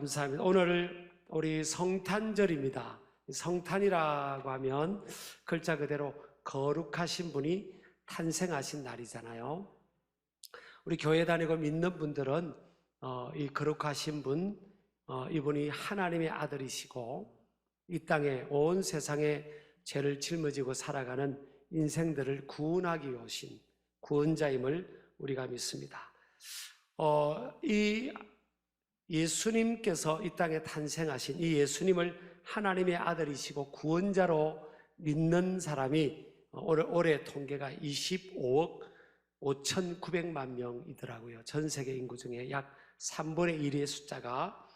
감사합니다. 오늘 우리 성탄절입니다. 성탄이라고 하면 글자 그대로 거룩하신 분이 탄생하신 날이잖아요. 우리 교회 다니고 믿는 분들은 이 거룩하신 분, 이분이 하나님의 아들이시고 이 땅에 온 세상에 죄를 짊어지고 살아가는 인생들을 구원하기 위해 오신 구원자임을 우리가 믿습니다. 이 예수님께서 이 땅에 탄생하신 이 예수님을 하나님의 아들이시고 구원자로 믿는 사람이 올해 통계가 25억 5,900만 명이더라고요. 전 세계 인구 중에 약 3분의 1의 숫자가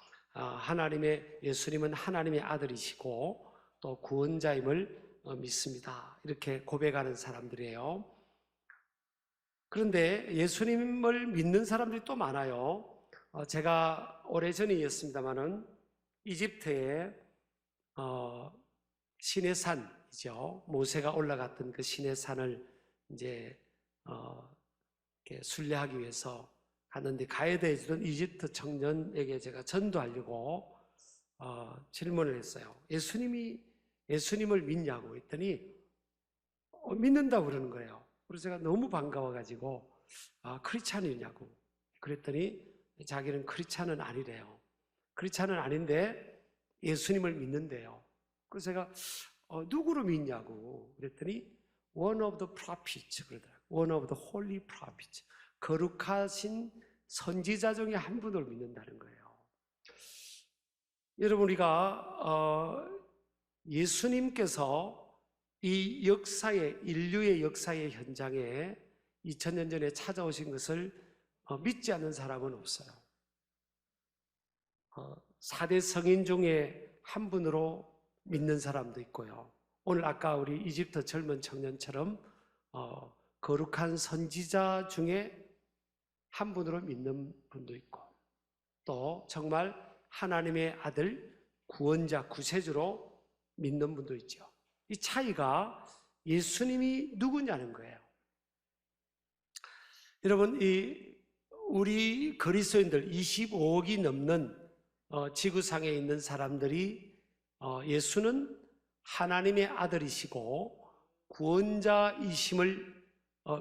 예수님은 하나님의 아들이시고 또 구원자임을 믿습니다. 이렇게 고백하는 사람들이에요. 그런데 예수님을 믿는 사람들이 또 많아요. 제가 오래전이었습니다마는 이집트의 시내산이죠. 모세가 올라갔던 그 시내산을 이제 이렇게 순례하기 위해서 갔는데 가이드 해주던 이집트 청년에게 제가 전도하려고 질문을 했어요. 예수님을 믿냐고 했더니 믿는다고 그러는 거예요. 그래서 제가 너무 반가워가지고 크리스찬이냐고 그랬더니 자기는 크리스찬은 아니래요. 크리스찬은 아닌데 예수님을 믿는데요. 그래서 제가 누구를 믿냐고 그랬더니 one of the prophets 그러더라고요. one of the holy prophets, 거룩하신 선지자 중에 한 분을 믿는다는 거예요. 여러분, 우리가 예수님께서 이 인류의 역사의 현장에 2000년 전에 찾아오신 것을 믿지 않는 사람은 없어요. 4대 성인 중에 한 분으로 믿는 사람도 있고요. 오늘 아까 우리 이집트 젊은 청년처럼 거룩한 선지자 중에 한 분으로 믿는 분도 있고 또 정말 하나님의 아들 구원자 구세주로 믿는 분도 있죠. 이 차이가 예수님이 누구냐는 거예요. 여러분, 우리 그리스도인들 25억이 넘는 지구상에 있는 사람들이 예수는 하나님의 아들이시고 구원자이심을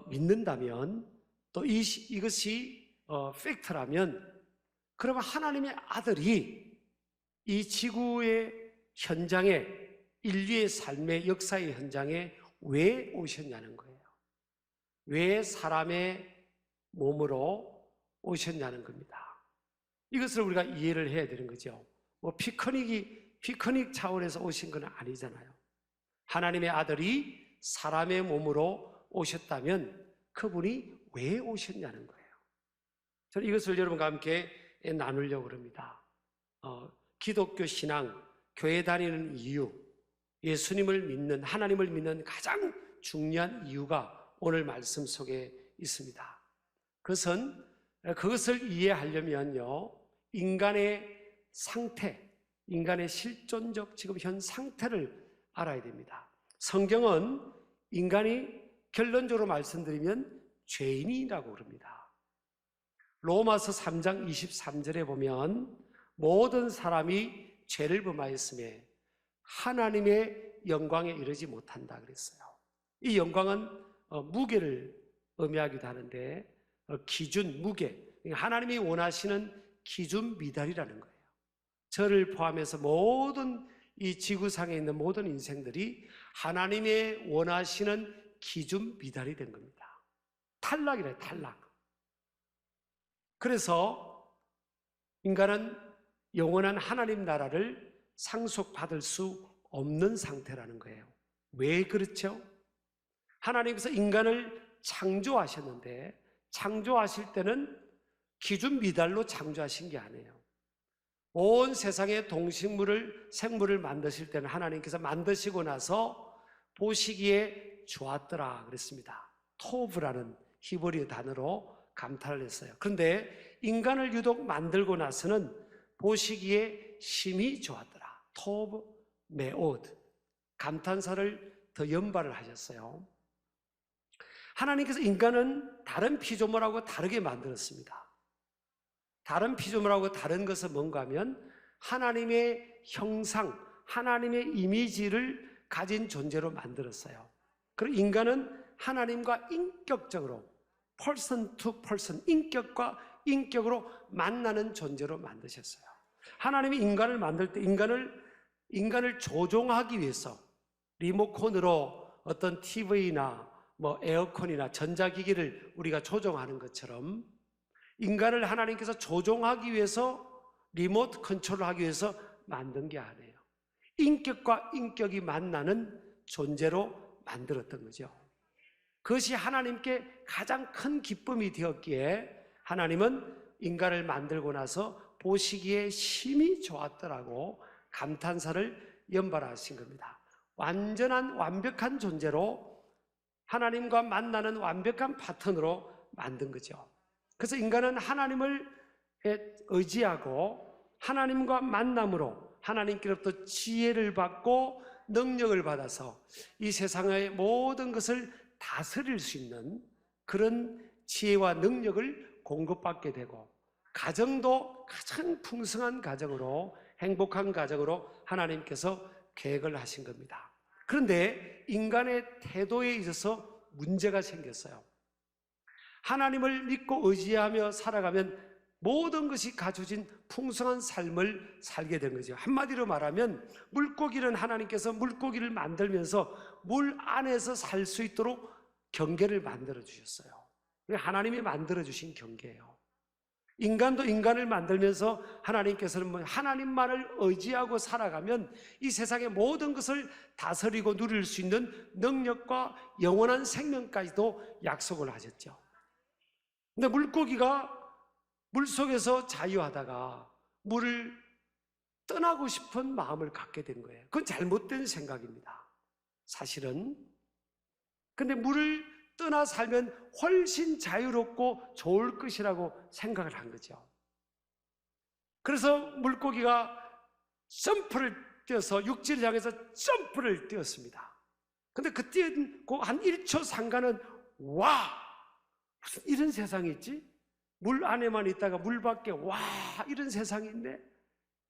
믿는다면 또 이것이 팩트라면 그러면 하나님의 아들이 이 지구의 현장에 인류의 삶의 역사의 현장에 왜 오셨냐는 거예요. 왜 사람의 몸으로 오셨냐는 겁니다. 이것을 우리가 이해를 해야 되는 거죠. 피크닉 차원에서 오신 건 아니잖아요. 하나님의 아들이 사람의 몸으로 오셨다면 그분이 왜 오셨냐는 거예요. 저는 이것을 여러분과 함께 나누려고 합니다. 기독교 신앙, 교회 다니는 이유, 예수님을 믿는, 하나님을 믿는 가장 중요한 이유가 오늘 말씀 속에 있습니다. 그것을 이해하려면요, 인간의 상태, 인간의 실존적 지금 현 상태를 알아야 됩니다. 성경은 인간이 결론적으로 말씀드리면 죄인이라고 그럽니다. 로마서 3장 23절에 보면 모든 사람이 죄를 범하였음에 하나님의 영광에 이르지 못한다 그랬어요. 이 영광은 무게를 의미하기도 하는데 기준, 무게, 하나님이 원하시는 기준 미달이라는 거예요. 저를 포함해서 모든 이 지구상에 있는 모든 인생들이 하나님의 원하시는 기준 미달이 된 겁니다. 탈락이래요, 탈락. 그래서 인간은 영원한 하나님 나라를 상속받을 수 없는 상태라는 거예요. 왜 그렇죠? 하나님께서 인간을 창조하셨는데 창조하실 때는 기준 미달로 창조하신 게 아니에요. 온 세상의 생물을 만드실 때는 하나님께서 만드시고 나서 보시기에 좋았더라 그랬습니다. 토브라는 히브리 단어로 감탄을 했어요. 그런데 인간을 유독 만들고 나서는 보시기에 심히 좋았더라. 토브 메오드, 감탄사를 더 연발을 하셨어요. 하나님께서 인간은 다른 피조물하고 다르게 만들었습니다. 다른 피조물하고 다른 것은 뭔가 하면 하나님의 형상, 하나님의 이미지를 가진 존재로 만들었어요. 그리고 인간은 하나님과 인격적으로 person to person, 인격과 인격으로 만나는 존재로 만드셨어요. 하나님이 인간을 만들 때 인간을 조종하기 위해서 리모컨으로 어떤 TV나 에어컨이나 전자기기를 우리가 조종하는 것처럼 인간을 하나님께서 조종하기 위해서 리모트 컨트롤을 하기 위해서 만든 게 아니에요. 인격과 인격이 만나는 존재로 만들었던 거죠. 그것이 하나님께 가장 큰 기쁨이 되었기에 하나님은 인간을 만들고 나서 보시기에 심히 좋았더라고 감탄사를 연발하신 겁니다. 완벽한 존재로 하나님과 만나는 완벽한 파트너로 만든 거죠. 그래서 인간은 하나님을 의지하고 하나님과 만남으로 하나님께로부터 지혜를 받고 능력을 받아서 이 세상의 모든 것을 다스릴 수 있는 그런 지혜와 능력을 공급받게 되고 가정도 가장 풍성한 가정으로 행복한 가정으로 하나님께서 계획을 하신 겁니다. 그런데 인간의 태도에 있어서 문제가 생겼어요. 하나님을 믿고 의지하며 살아가면 모든 것이 갖춰진 풍성한 삶을 살게 된 거죠. 한마디로 말하면 물고기는 하나님께서 물고기를 만들면서 물 안에서 살 수 있도록 경계를 만들어 주셨어요. 하나님이 만들어 주신 경계예요. 인간도 인간을 만들면서 하나님께서는 하나님만을 의지하고 살아가면 이 세상의 모든 것을 다스리고 누릴 수 있는 능력과 영원한 생명까지도 약속을 하셨죠. 근데 물고기가 물속에서 자유하다가 물을 떠나고 싶은 마음을 갖게 된 거예요. 그건 잘못된 생각입니다. 사실은. 근데 물을 떠나 살면 훨씬 자유롭고 좋을 것이라고 생각을 한 거죠. 그래서 물고기가 점프를 뛰어서 육지를 향해서 점프를 뛰었습니다. 근데 그 뛰은 한 1초 상간은 와! 무슨 이런 세상이 있지? 물 안에만 있다가 물 밖에 와! 이런 세상이 있네?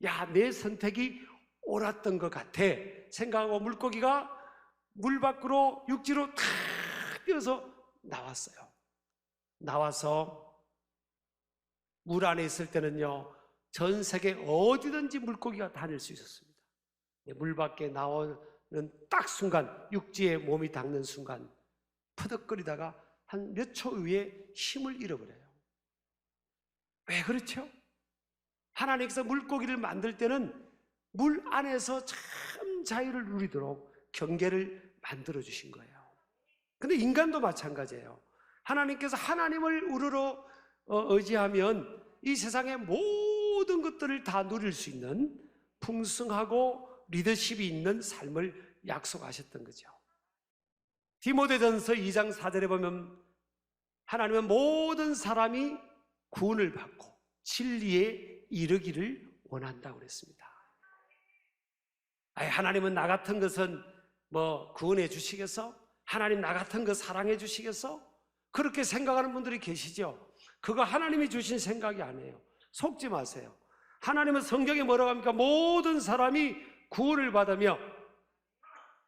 야, 내 선택이 옳았던 것 같아 생각하고 물고기가 물 밖으로 육지로 탁 뛰어서 나왔어요. 나와서 물 안에 있을 때는요, 전 세계 어디든지 물고기가 다닐 수 있었습니다. 물 밖에 나오는 딱 순간, 육지에 몸이 닿는 순간 퍼덕거리다가 한 몇 초 후에 힘을 잃어버려요. 왜 그렇죠? 하나님께서 물고기를 만들 때는 물 안에서 참 자유를 누리도록 경계를 만들어 주신 거예요. 근데 인간도 마찬가지예요. 하나님께서 하나님을 우러러 의지하면 이 세상의 모든 것들을 다 누릴 수 있는 풍성하고 리더십이 있는 삶을 약속하셨던 거죠. 디모데전서 2장 4절에 보면 하나님은 모든 사람이 구원을 받고 진리에 이르기를 원한다고 그랬습니다. 하나님은 나 같은 것은 구원해 주시겠어? 하나님 나 같은 거 사랑해 주시겠어? 그렇게 생각하는 분들이 계시죠? 그거 하나님이 주신 생각이 아니에요. 속지 마세요. 하나님은 성경에 뭐라고 합니까? 모든 사람이 구원을 받으며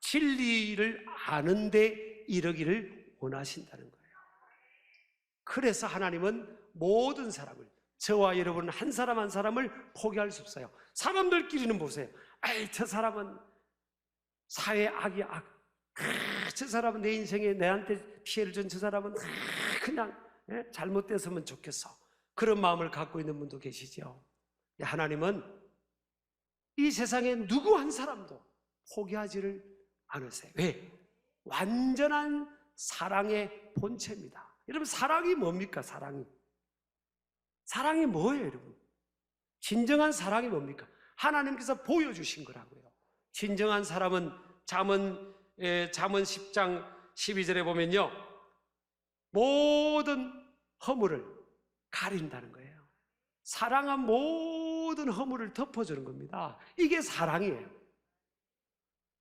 진리를 아는 데 이르기를 원하신다는 거예요. 그래서 하나님은 모든 사람을, 저와 여러분은 한 사람 한 사람을 포기할 수 없어요. 사람들끼리는 보세요. 저 사람은 사회 악이 악, 저 사람은 내 인생에 내한테 피해를 준 저 사람은 그냥 잘못됐으면 좋겠어. 그런 마음을 갖고 있는 분도 계시죠. 하나님은 이 세상에 누구 한 사람도 포기하지를 않으세요. 왜? 완전한 사랑의 본체입니다. 여러분, 사랑이 뭡니까? 사랑이 뭐예요, 여러분? 진정한 사랑이 뭡니까? 하나님께서 보여주신 거라고요. 진정한 사람은 잠언 10장 12절에 보면요, 모든 허물을 가린다는 거예요. 사랑은 모든 허물을 덮어주는 겁니다. 이게 사랑이에요.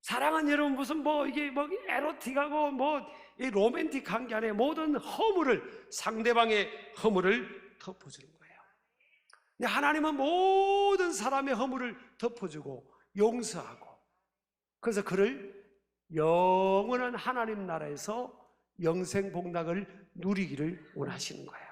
사랑은 여러분 무슨 이게 에로틱하고 로맨틱한 게 아니에요. 모든 허물을, 상대방의 허물을 덮어주는 거예요. 근데 하나님은 모든 사람의 허물을 덮어주고 용서하고, 그래서 그를 영원한 하나님 나라에서 영생복락을 누리기를 원하시는 거예요.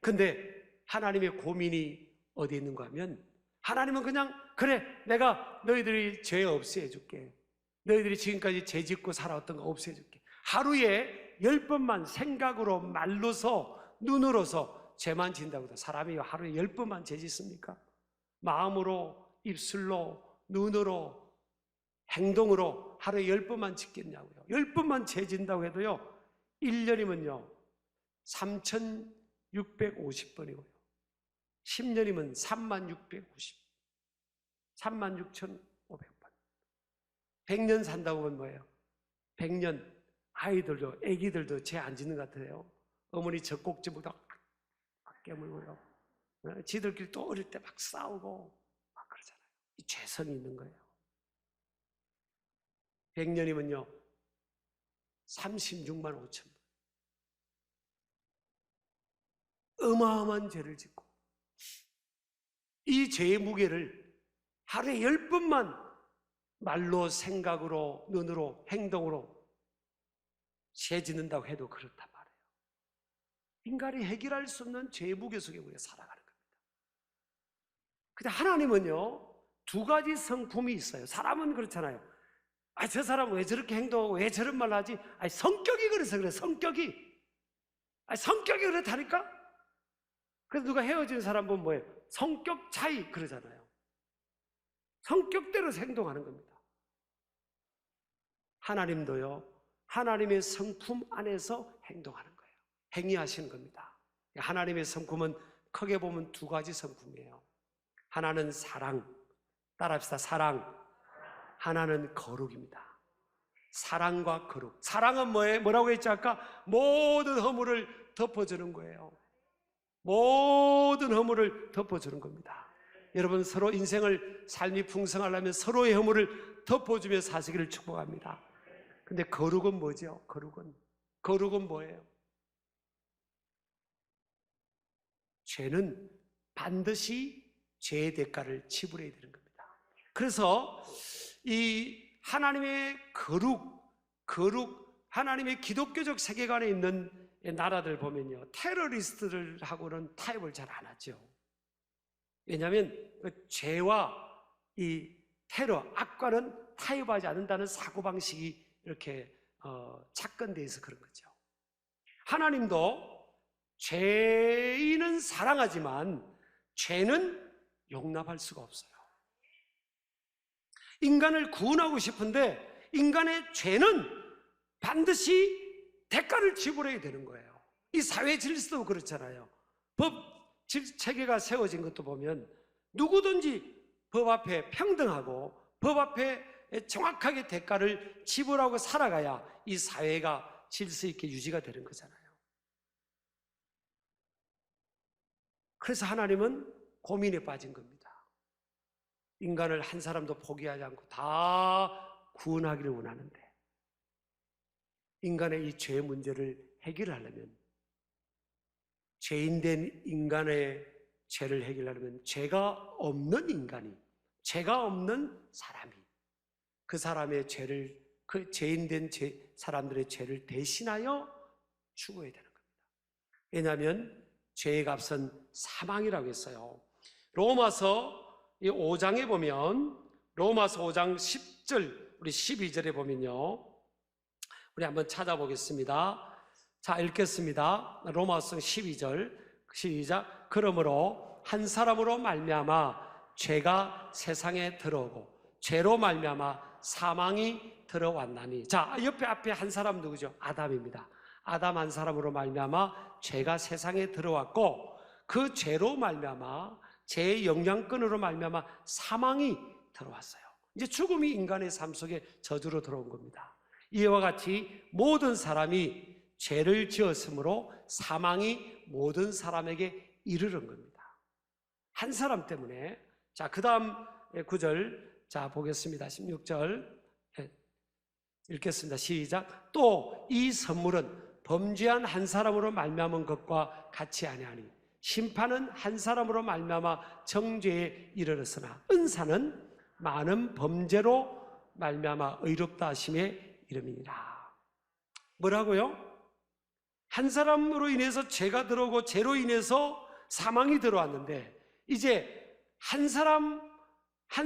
근데 하나님의 고민이 어디 있는가 하면, 하나님은 그냥 그래, 내가 너희들이 죄 없애해 줄게, 너희들이 지금까지 죄 짓고 살아왔던 거 없애해 줄게. 하루에 10번만 생각으로, 말로서, 눈으로서 죄만 진다고 해도 사람이 하루에 10번만 죄 짓습니까? 마음으로, 입술로, 눈으로, 행동으로 하루에 10번만 짓겠냐고요. 10번만 죄 짓는다고 해도요, 1년이면요 3,650번이고요 10년이면 36,500번. 100년 산다고 하면 뭐예요? 100년. 아이들도, 애기들도 죄 안 짓는 것 같아요. 어머니 젖꼭지보다 막 깨물고요, 지들끼리 또 어릴 때 막 싸우고 막 그러잖아요. 이 죄성이 있는 거예요. 100년이면요 36만 5천 번. 어마어마한 죄를 짓고, 이 죄의 무게를 하루에 10번만 말로, 생각으로, 눈으로, 행동으로 죄 짓는다고 해도 그렇단 말이에요. 인간이 해결할 수 없는 죄의 무게 속에 우리가 살아가는 겁니다. 근데 하나님은요, 두 가지 성품이 있어요. 사람은 그렇잖아요. 저 사람 왜 저렇게 행동하고 왜 저런 말 하지? 성격이 그래서 그래. 성격이 그렇다니까. 그래서 누가 헤어진 사람 보면 뭐예요? 성격 차이 그러잖아요. 성격대로 행동하는 겁니다. 하나님도요, 하나님의 성품 안에서 행동하는 거예요. 행위하시는 겁니다. 하나님의 성품은 크게 보면 두 가지 성품이에요. 하나는 사랑, 따라합시다. 사랑. 하나는 거룩입니다. 사랑과 거룩. 사랑은 뭐라고 했지 아까? 모든 허물을 덮어주는 거예요. 모든 허물을 덮어주는 겁니다. 여러분, 서로 인생을, 삶이 풍성하려면 서로의 허물을 덮어주며 사시기를 축복합니다. 근데 거룩은 뭐죠? 거룩은 뭐예요? 죄는 반드시 죄의 대가를 지불해야 되는 겁니다. 그래서 이 하나님의 거룩, 하나님의 기독교적 세계관에 있는 나라들 보면요, 테러리스트들하고는 타협을 잘 안 하죠. 왜냐하면 그 죄와 이 테러, 악과는 타협하지 않는다는 사고방식이 이렇게 착근되어 있어 그런 거죠. 하나님도 죄인은 사랑하지만 죄는 용납할 수가 없어요. 인간을 구원하고 싶은데 인간의 죄는 반드시 대가를 지불해야 되는 거예요. 이 사회 질서도 그렇잖아요. 법 체계가 세워진 것도 보면 누구든지 법 앞에 평등하고 법 앞에 정확하게 대가를 지불하고 살아가야 이 사회가 질서 있게 유지가 되는 거잖아요. 그래서 하나님은 고민에 빠진 겁니다. 인간을 한 사람도 포기하지 않고 다 구원하기를 원하는데, 인간의 이 죄 문제를 해결하려면, 죄인된 인간의 죄를 해결하려면 죄가 없는 인간이, 죄가 없는 사람이 그 사람의 죄를, 그 죄인된 사람들의 죄를 대신하여 죽어야 되는 겁니다. 왜냐하면 죄의 값은 사망이라고 했어요. 로마서 5장에 보면, 로마서 5장 10절, 우리 12절에 보면요, 우리 한번 찾아보겠습니다. 자, 읽겠습니다. 로마서 12절 시작. 그러므로 한 사람으로 말미암아 죄가 세상에 들어오고 죄로 말미암아 사망이 들어왔나니. 자, 옆에 앞에 한 사람 누구죠? 아담입니다. 아담 한 사람으로 말미암아 죄가 세상에 들어왔고 그 죄로 말미암아 죄의 영향권으로 말미암아 사망이 들어왔어요. 이제 죽음이 인간의 삶 속에 저주로 들어온 겁니다. 이와 같이 모든 사람이 죄를 지었으므로 사망이 모든 사람에게 이르는 겁니다. 한 사람 때문에. 자, 그 다음 9절 자 보겠습니다. 16절 읽겠습니다. 시작. 또 이 선물은 범죄한 한 사람으로 말미암은 것과 같이 아니하니 심판은 한 사람으로 말미암아 정죄에 이르렀으나 은사는 많은 범죄로 말미암아 의롭다 하심의 이름이니라. 뭐라고요? 한 사람으로 인해서 죄가 들어오고 죄로 인해서 사망이 들어왔는데 이제 한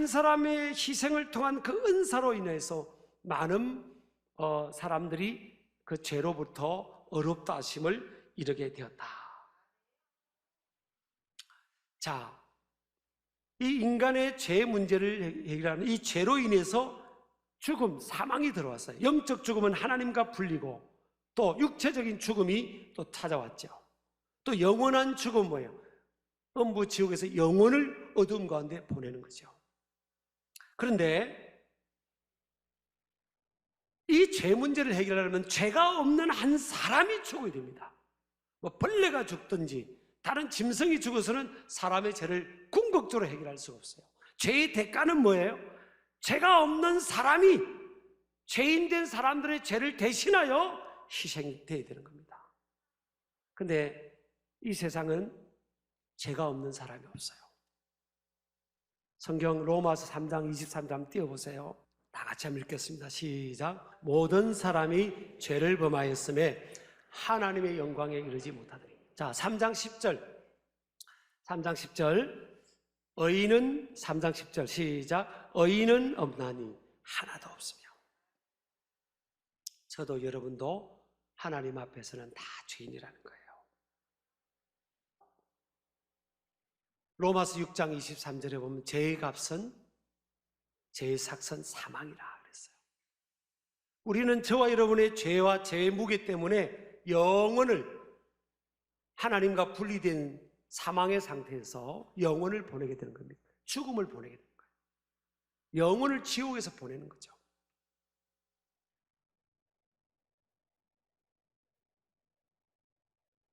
사람의 희생을 통한 그 은사로 인해서 많은 사람들이 그 죄로부터 의롭다 하심을 이루게 되었다. 자, 이 인간의 죄 문제를 해결하는 이 죄로 인해서 죽음, 사망이 들어왔어요. 영적 죽음은 하나님과 분리고 또 육체적인 죽음이 또 찾아왔죠. 또 영원한 죽음은 뭐예요? 음부 지옥에서 영혼을 어둠 가운데 보내는 거죠. 그런데 이 죄 문제를 해결하려면 죄가 없는 한 사람이 죽어야 됩니다. 뭐 벌레가 죽든지 다른 짐승이 죽어서는 사람의 죄를 궁극적으로 해결할 수가 없어요. 죄의 대가는 뭐예요? 죄가 없는 사람이 죄인 된 사람들의 죄를 대신하여 희생이 되어야 되는 겁니다. 그런데 이 세상은 죄가 없는 사람이 없어요. 성경 로마서 3장 23절 띄워보세요. 다 같이 한번 읽겠습니다. 시작. 모든 사람이 죄를 범하였음에 하나님의 영광에 이르지 못하더니. 자, 3장 10절. 3장 10절. 의인은 3장 10절 시작. 의인은 없나니 하나도 없으며. 저도 여러분도 하나님 앞에서는 다 죄인이라는 거예요. 로마서 6장 23절에 보면 죄의 값은 죄의 삭선 사망이라 그랬어요. 우리는 저와 여러분의 죄와 죄의 무게 때문에 영혼을 하나님과 분리된 사망의 상태에서 영혼을 보내게 되는 겁니다. 죽음을 보내게 되는 거예요. 영혼을 지옥에서 보내는 거죠.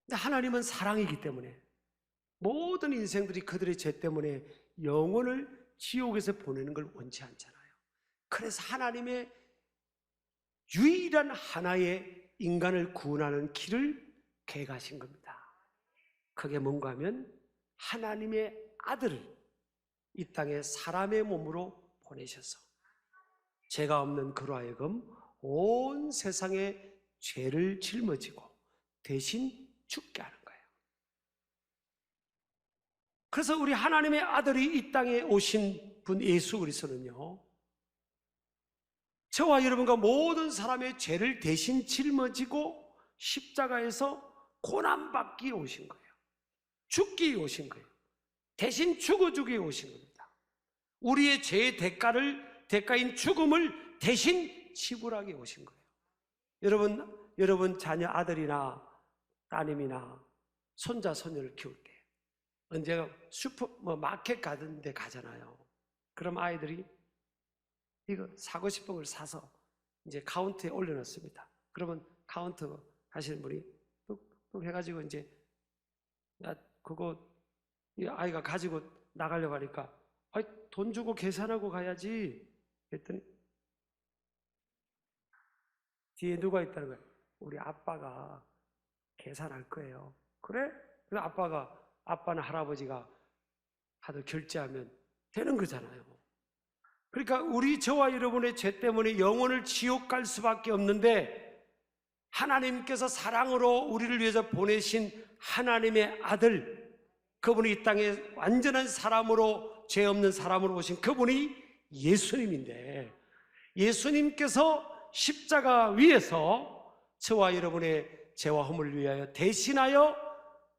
근데 하나님은 사랑이기 때문에 모든 인생들이 그들의 죄 때문에 영혼을 지옥에서 보내는 걸 원치 않잖아요. 그래서 하나님의 유일한 하나의 인간을 구원하는 길을 계획하신 겁니다. 그게 뭔가 하면 하나님의 아들을 이 땅에 사람의 몸으로 보내셔서 죄가 없는 그로 하여금 온 세상의 죄를 짊어지고 대신 죽게 하는 거예요. 그래서 우리 하나님의 아들이 이 땅에 오신 분 예수 그리스도는요, 저와 여러분과 모든 사람의 죄를 대신 짊어지고 십자가에서 고난받기 오신 거예요. 죽기 오신 거예요. 대신 죽어주기 오신 겁니다. 우리의 죄의 대가인 죽음을 대신 지불하기 오신 거예요. 여러분 자녀 아들이나 따님이나 손자 손녀를 키울 때 언제가 마켓 가던 데 가잖아요. 그럼 아이들이 이거 사고 싶은 걸 사서 이제 카운트에 올려놓습니다. 그러면 카운트 하시는 분이 뚝뚝 해가지고 이제 야 그거 이 아이가 가지고 나가려고 하니까 돈 주고 계산하고 가야지 그랬더니 뒤에 누가 있다는 거예요. 우리 아빠가 계산할 거예요. 그래? 그래서 아빠나 할아버지가 하도 결제하면 되는 거잖아요. 그러니까 저와 여러분의 죄 때문에 영혼을 지옥 갈 수밖에 없는데 하나님께서 사랑으로 우리를 위해서 보내신 하나님의 아들, 그분이 이 땅에 완전한 사람으로, 죄 없는 사람으로 오신 그분이 예수님인데, 예수님께서 십자가 위에서 저와 여러분의 죄와 허물을 위하여 대신하여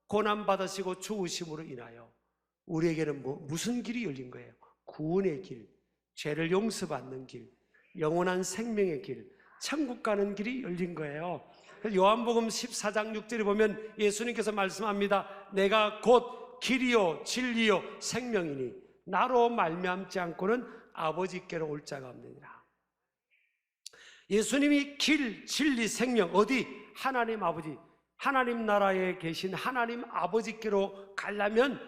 고난받으시고 죽으심으로 인하여 우리에게는 무슨 길이 열린 거예요? 구원의 길, 죄를 용서받는 길, 영원한 생명의 길, 천국 가는 길이 열린 거예요. 요한복음 14장 6절에 보면 예수님께서 말씀합니다. 내가 곧 길이요 진리요 생명이니 나로 말미암지 않고는 아버지께로 올 자가 없느니라. 예수님이 길, 진리, 생명, 어디? 하나님 아버지, 하나님 나라에 계신 하나님 아버지께로 가려면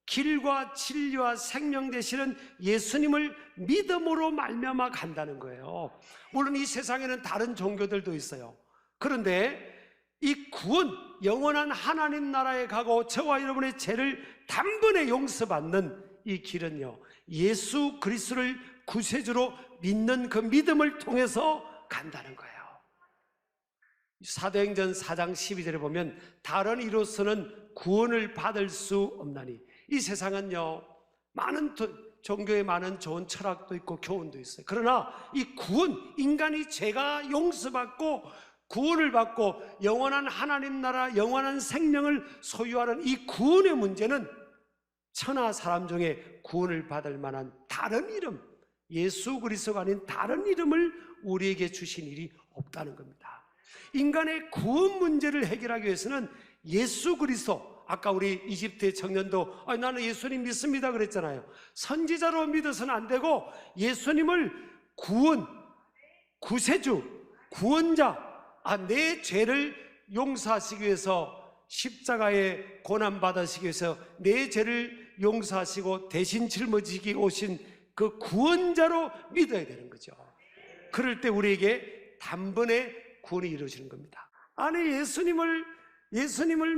길과 진리와 생명 되시는 예수님을 믿음으로 말미암아 간다는 거예요. 물론 이 세상에는 다른 종교들도 있어요. 그런데 이 구원, 영원한 하나님 나라에 가고 저와 여러분의 죄를 단번에 용서받는 이 길은요, 예수 그리스도를 구세주로 믿는 그 믿음을 통해서 간다는 거예요. 사도행전 4장 12절에 보면 다른 이로서는 구원을 받을 수 없나니, 이 세상은요 많은 종교에 많은 좋은 철학도 있고 교훈도 있어요. 그러나 이 구원, 인간이 죄가 용서받고 구원을 받고 영원한 하나님 나라, 영원한 생명을 소유하는 이 구원의 문제는 천하 사람 중에 구원을 받을 만한 다른 이름, 예수 그리스도가 아닌 다른 이름을 우리에게 주신 일이 없다는 겁니다. 인간의 구원 문제를 해결하기 위해서는 예수 그리스도, 아까 우리 이집트의 청년도 나는 예수님 믿습니다 그랬잖아요. 선지자로 믿어서는 안 되고 예수님을 구원, 구세주, 구원자, 내 죄를 용서하시기 위해서 십자가에 고난받으시기 위해서 내 죄를 용서하시고 대신 짊어지기 오신 그 구원자로 믿어야 되는 거죠. 그럴 때 우리에게 단번에 구원이 이루어지는 겁니다. 아니, 예수님을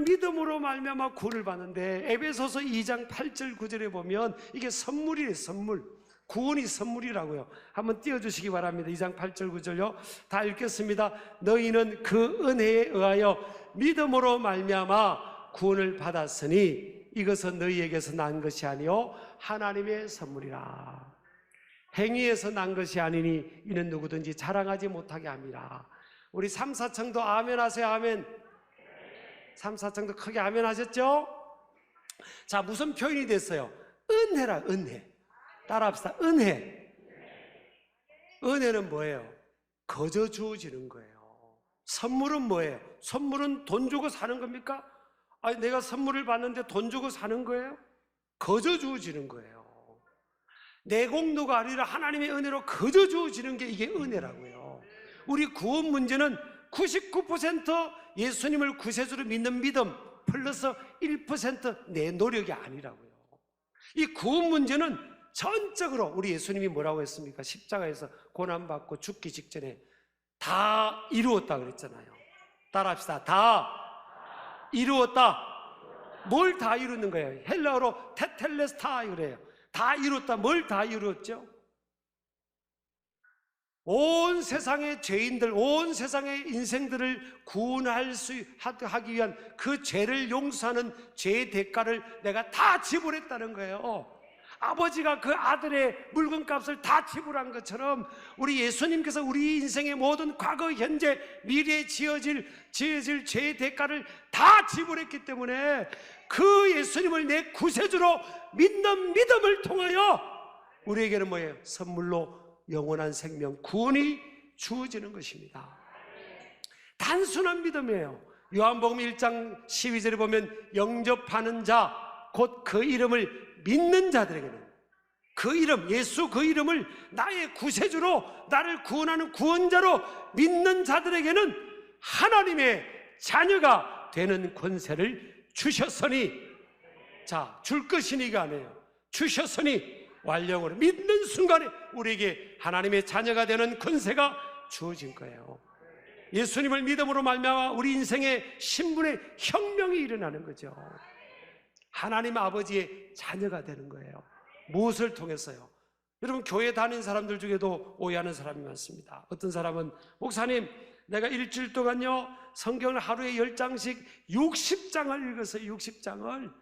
믿음으로 말미암아 구원을 받는데, 에베소서 2장 8절 9절에 보면 이게 선물이에요. 선물. 구원이 선물이라고요. 한번 띄워주시기 바랍니다. 2장 8절 9절요. 다 읽겠습니다. 너희는 그 은혜에 의하여 믿음으로 말미암아 구원을 받았으니 이것은 너희에게서 난 것이 아니요 하나님의 선물이라. 행위에서 난 것이 아니니 이는 누구든지 자랑하지 못하게 함이라. 우리 3, 4청도 아멘 하세요. 아멘. 3, 4청도 크게 아멘 하셨죠? 자, 무슨 표현이 됐어요? 은혜라. 은혜. 따라합시다. 은혜. 은혜는 뭐예요? 거저 주어지는 거예요. 선물은 뭐예요? 선물은 돈 주고 사는 겁니까? 아니, 내가 선물을 받는데 돈 주고 사는 거예요? 거저 주어지는 거예요. 내 공로가 아니라 하나님의 은혜로 거저 주어지는 게 이게 은혜라고요. 우리 구원 문제는 99% 예수님을 구세주로 믿는 믿음 플러스 1% 내 노력이 아니라고요. 이 구원 문제는 전적으로 우리 예수님이 뭐라고 했습니까? 십자가에서 고난받고 죽기 직전에 다 이루었다 그랬잖아요. 따라합시다. 다 이루었다. 뭘 다 이루는 거예요? 헬라어로 테텔레스타 그래요. 다 이뤘다. 뭘 다 이루었죠? 온 세상의 죄인들, 온 세상의 인생들을 구원할 수 하기 위한 그 죄를 용서하는 죄의 대가를 내가 다 지불했다는 거예요. 아버지가 그 아들의 물건값을 다 지불한 것처럼 우리 예수님께서 우리 인생의 모든 과거, 현재, 미래에 지어질 죄의 대가를 다 지불했기 때문에 그 예수님을 내 구세주로 믿는 믿음을 통하여 우리에게는 뭐예요? 선물로 영원한 생명, 구원이 주어지는 것입니다. 단순한 믿음이에요. 요한복음 1장 12절에 보면 영접하는 자, 곧 그 이름을 믿는 자들에게는, 그 이름, 예수 그 이름을 나의 구세주로, 나를 구원하는 구원자로 믿는 자들에게는 하나님의 자녀가 되는 권세를 주셨으니, 자, 줄 것이니가 아니에요. 주셨으니 완령으로 믿는 순간에 우리에게 하나님의 자녀가 되는 권세가 주어진 거예요. 예수님을 믿음으로 말미암아 우리 인생의 신분의 혁명이 일어나는 거죠. 하나님 아버지의 자녀가 되는 거예요. 무엇을 통해서요? 여러분, 교회 다니는 사람들 중에도 오해하는 사람이 많습니다. 어떤 사람은, 목사님, 내가 일주일 동안요 성경을 하루에 10장씩 60장을 읽었어요. 60장을.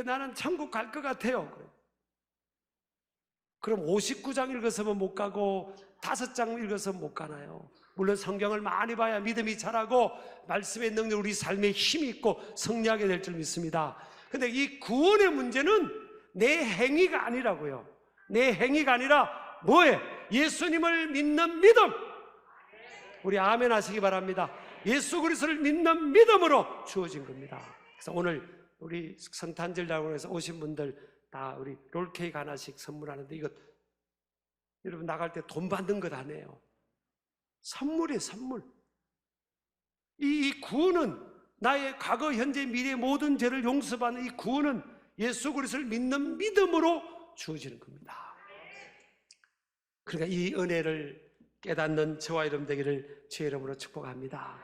나는 천국 갈 것 같아요. 그럼 59장 읽어서면 못 가고 5장 읽어서 못 가나요? 물론 성경을 많이 봐야 믿음이 자라고 말씀의 능력, 우리 삶에 힘이 있고 승리하게 될 줄 믿습니다. 근데 이 구원의 문제는 내 행위가 아니라고요. 내 행위가 아니라 뭐예요? 예수님을 믿는 믿음. 우리 아멘 하시기 바랍니다. 예수 그리스도를 믿는 믿음으로 주어진 겁니다. 그래서 오늘 우리 성탄절이라고 해서 오신 분들 다 우리 롤케이크 하나씩 선물하는데, 이거 여러분 나갈 때 돈 받는 것 아니에요. 선물이에요. 선물. 이 구원은 나의 과거, 현재, 미래 모든 죄를 용서받는 이 구원은 예수 그리스도를 믿는 믿음으로 주어지는 겁니다. 그러니까 이 은혜를 깨닫는 저와 여러분 되기를 주의 이름으로 축복합니다.